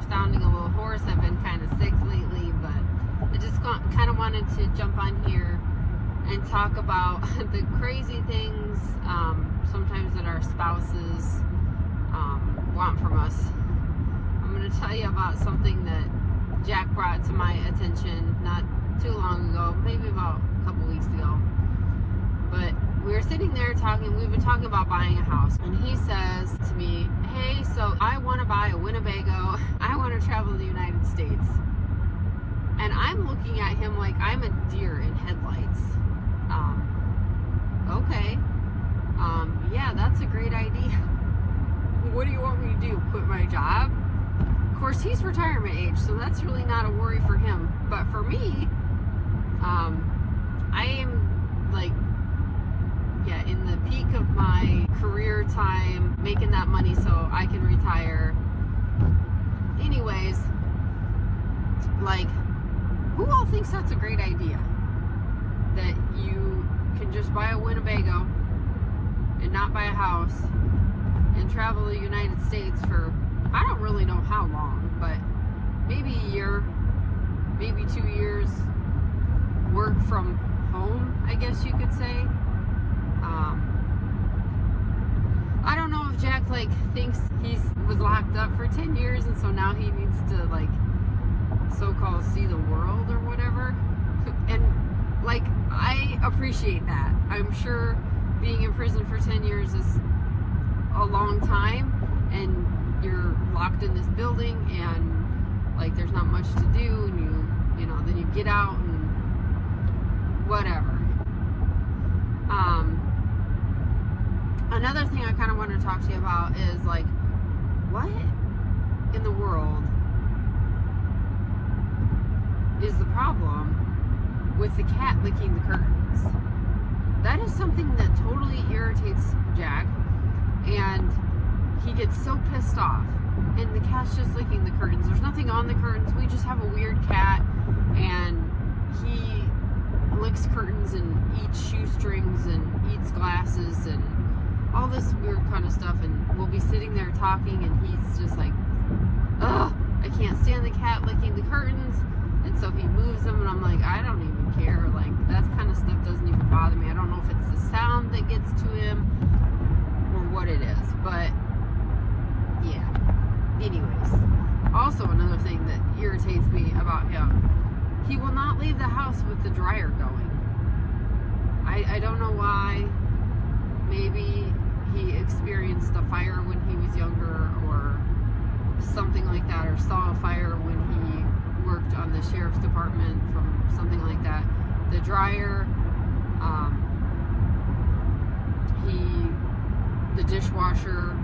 are sounding a little hoarse. I've been kind of sick lately, but I just kind of wanted to jump on here and talk about the crazy things sometimes that our spouses want from us. I'm going to tell you about something that Jack brought to my attention not too long ago, maybe about a couple weeks ago. But we were sitting there talking, we've been talking about buying a house, and he says to me, hey, so I want to buy a Winnebago. I want to travel to the United States. And I'm looking at him like I'm a deer in headlights. Okay. Yeah, that's a great idea. What do you want me to do? Quit my job? Of course, he's retirement age, so that's really not a worry for him. But for me, I am like, yeah, in the peak of my career time, making that money so I can retire. Anyways, like, who all thinks that's a great idea? That you can just buy a Winnebago and not buy a house and travel the United States for, I don't really know how long, but maybe a year, maybe 2 years, work from home, I guess you could say. I don't know if Jack thinks he was locked up for 10 years and so now he needs to so-called see the world or whatever. And I appreciate that. I'm sure being in prison for 10 years is a long time and you're locked in this building and there's not much to do, and then you get out and whatever. Another thing I kind of want to talk to you about is what in the world is the problem with the cat licking the curtains? That is something that totally irritates Jack, and he gets so pissed off, and the cat's just licking the curtains. There's nothing on the curtains. We just have a weird cat, and he licks curtains and eats shoestrings and eats glasses and all this weird kind of stuff, and we'll be sitting there talking and he's just like, ugh, I can't stand the cat licking the curtains. And so he moves them and I'm like, I don't even care. That kind of stuff doesn't even bother me. I don't know if it's the sound that gets to him or what it is, but yeah. Anyways, also another thing that irritates me about him, he will not leave the house with the dryer going. I don't know why. Maybe he experienced a fire when he was younger or something like that, or saw a fire when he worked on the sheriff's department from something like that. The dryer, the dishwasher,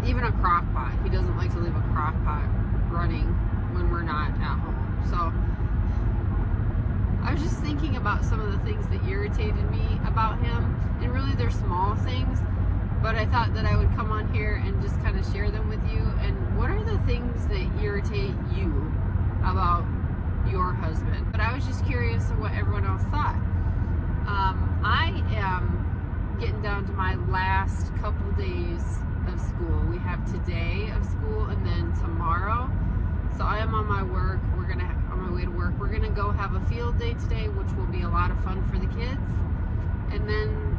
even a crock pot. He doesn't like to leave a crock pot running when we're not at home. So I was just thinking about some of the things that irritated me about him, and really they're small things, but I thought that I would come on here and just kind of share them with you. And what are the things that irritate you about your husband? But I was just curious of what everyone else thought. I am getting down to my last couple days of school. We have today of school and then tomorrow. So I am on my way to work. We're gonna go have a field day today, which will be a lot of fun for the kids. And then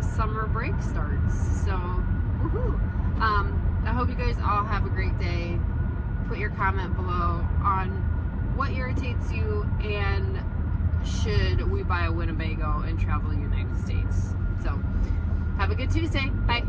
summer break starts. So, woohoo! I hope you guys all have a great day. Put your comment below on what irritates you, and should we buy a Winnebago and travel the United States. So, have a good Tuesday. Bye.